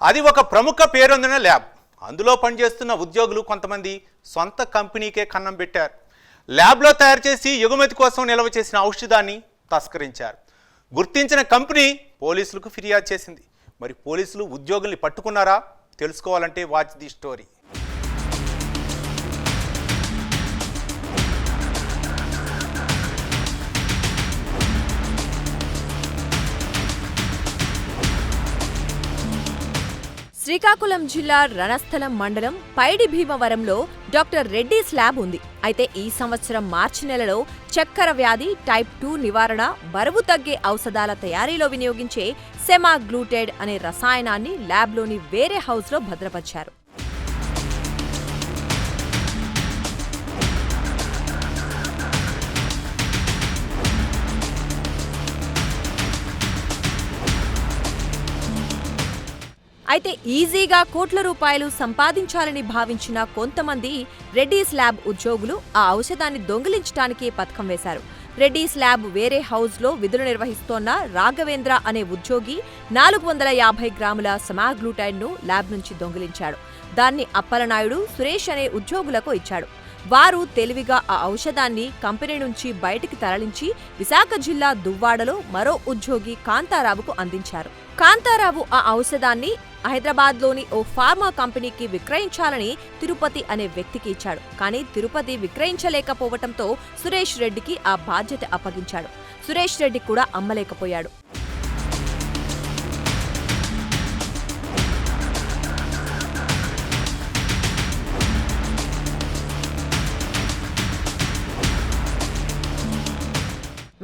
అది ఒక ప్రముఖ పేరొందిన ల్యాబ్. అందులో పనిచేస్తున్న ఉద్యోగులు కొంతమంది సొంత కంపెనీకే కన్నం పెట్టారు. ల్యాబ్లో తయారు చేసి ఎగుమతి కోసం నిల్వ చేసిన ఔషధాన్ని తస్కరించారు. గుర్తించిన కంపెనీ పోలీసులకు ఫిర్యాదు చేసింది. మరి పోలీసులు ఉద్యోగుల్ని పట్టుకున్నారా? తెలుసుకోవాలంటే వాచ్ ది స్టోరీ. శ్రీకాకుళం జిల్లా రణస్థలం మండలం పైడి భీమవరంలో డాక్టర్ రెడ్డీస్ ల్యాబ్ ఉంది. అయితే ఈ సంవత్సరం మార్చి నెలలో చక్కెర వ్యాధి టైప్ 2 నివారణ, బరువు తగ్గే ఔషధాల తయారీలో వినియోగించే సెమాగ్లూటైడ్ అనే రసాయనాన్ని ల్యాబ్లోని వేరే హౌస్లో భద్రపరిచారు. అయితే ఈజీగా కోట్ల రూపాయలు సంపాదించాలని భావించిన కొంతమంది రెడ్డీస్ ల్యాబ్ ఉద్యోగులు ఆ ఔషధాన్ని దొంగిలించడానికి పథకం వేశారు. రెడ్డీస్ ల్యాబ్ వేరే హౌస్లో విధులు నిర్వహిస్తోన్న రాఘవేంద్ర అనే ఉద్యోగి 450 గ్రాముల సెమాగ్లూటైడ్ను ల్యాబ్ నుంచి దొంగిలించాడు. దాన్ని అప్పలనాయుడు, సురేష్ అనే ఉద్యోగులకు ఇచ్చాడు. వారు తెలివిగా ఆ ఔషధాన్ని కంపెనీ నుంచి బయటికి తరలించి విశాఖ జిల్లా దువ్వాడలో మరో ఉద్యోగి కాంతారావుకు అందించారు. కాంతారావు ఆ ఔషధాన్ని హైదరాబాద్లోని ఓ ఫార్మా కంపెనీకి విక్రయించాలని తిరుపతి అనే వ్యక్తికి ఇచ్చాడు. కానీ తిరుపతి విక్రయించలేకపోవటంతో సురేష్ రెడ్డికి ఆ బాధ్యత అప్పగించాడు. సురేష్ రెడ్డి కూడా అమ్మలేకపోయాడు.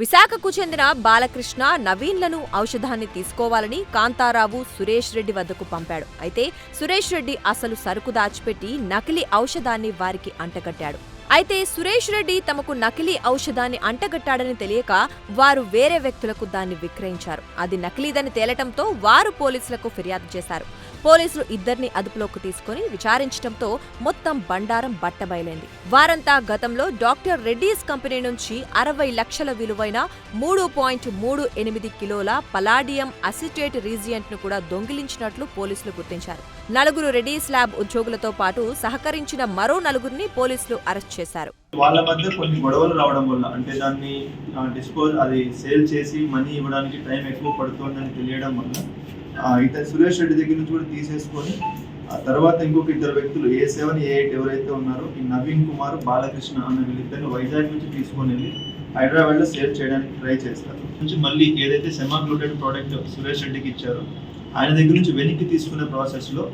విశాఖకు చెందిన బాలకృష్ణ, నవీన్లను ఔషధాన్ని తీసుకోవాలని కాంతారావు సురేష్ రెడ్డి వద్దకు పంపాడు. అయితే సురేష్ రెడ్డి అసలు సరుకు దాచిపెట్టి నకిలీ ఔషధాన్ని వారికి అంటగట్టాడు. అయితే సురేష్ రెడ్డి తమకు నకిలీ ఔషధాన్ని అంటగట్టాడని తెలియక వారు వేరే వ్యక్తులకు దాన్ని విక్రయించారు. అది నకిలీదని తేలటంతో వారు పోలీసులకు ఫిర్యాదు చేశారు. పోలీసులు ఇద్దరిని అదుపులోకి తీసుకుని విచారించడంతో మొత్తం బండారం బట్టబయలైంది. వారంతా గతంలో డాక్టర్ రెడ్డీస్ కంపెనీ నుంచి 60 లక్షల విలువైన 3.38 కిలోల పలాడియం అసిటేట్ రీజియంట్ ను కూడా దొంగిలించినట్లు పోలీసులు గుర్తించారు. 4 రెడ్డీస్ ల్యాబ్ ఉద్యోగులతో పాటు సహకరించిన మరో 4 పోలీసులు అరెస్ట్ చేశారు. వాళ్ళ మధ్య కొన్ని గొడవలు రావడం వల్ల, అంటే దాన్ని అది సేల్ చేసి మనీ ఇవ్వడానికి టైం ఎక్కువ పడుతుందని తెలియడం వల్ల ఇతను సురేష్ రెడ్డి దగ్గర నుంచి కూడా తీసేసుకొని ఆ తర్వాత ఇంకొక 2 వ్యక్తులు A7, A8 ఎవరైతే ఉన్నారో ఈ నవీన్ కుమార్, బాలకృష్ణ అన్న వీళ్ళిద్దరిని వైజాగ్ నుంచి తీసుకొని వెళ్ళి హైదరాబాద్లో సేల్ చేయడానికి ట్రై చేస్తారు. నుంచి మళ్ళీ ఏదైతే సెమాగ్లూటైడ్ ప్రోడక్ట్ సురేష్ రెడ్డికి ఇచ్చారో ఆయన దగ్గర నుంచి వెనక్కి తీసుకునే ప్రాసెస్లో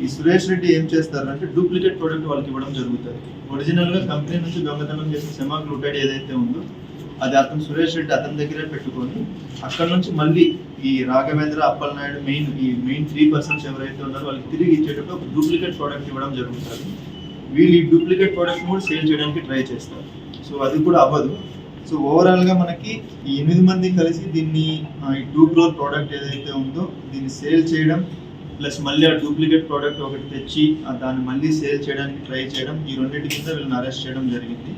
ఈ సురేష్ రెడ్డి ఏం చేస్తారంటే డూప్లికేట్ ప్రోడక్ట్ వాళ్ళకి ఇవ్వడం జరుగుతుంది. ఒరిజినల్గా కంపెనీ నుంచి దొంగతనం చేసిన సెమాగ్లూటైడ్ ఏదైతే ఉందో అది అతను సురేష్ రెడ్డి అతని దగ్గరే పెట్టుకొని అక్కడ నుంచి మళ్ళీ ఈ రాఘవేంద్ర, అప్పలనాయుడు మెయిన్ 3 పర్సన్స్ ఎవరైతే ఉన్నారో వాళ్ళకి తిరిగి ఇచ్చేటప్పుడు ఒక డూప్లికేట్ ప్రోడక్ట్ ఇవ్వడం జరుగుతుంది. వీళ్ళు ఈ డూప్లికేట్ ప్రోడక్ట్ కూడా సేల్ చేయడానికి ట్రై చేస్తారు. సో అది కూడా అవ్వదు. సో ఓవరాల్గా మనకి ఈ 8 మంది కలిసి దీన్ని ఈ 2 crore ప్రోడక్ట్ ఏదైతే ఉందో దీన్ని సేల్ చేయడం ప్లస్ మళ్ళీ ఆ డూప్లికేట్ ప్రోడక్ట్ ఒకటి తెచ్చి దాన్ని మళ్ళీ సేల్ చేయడానికి ట్రై చేయడం, ఈ రెండింటి కింద వీళ్ళని అరెస్ట్ చేయడం జరిగింది.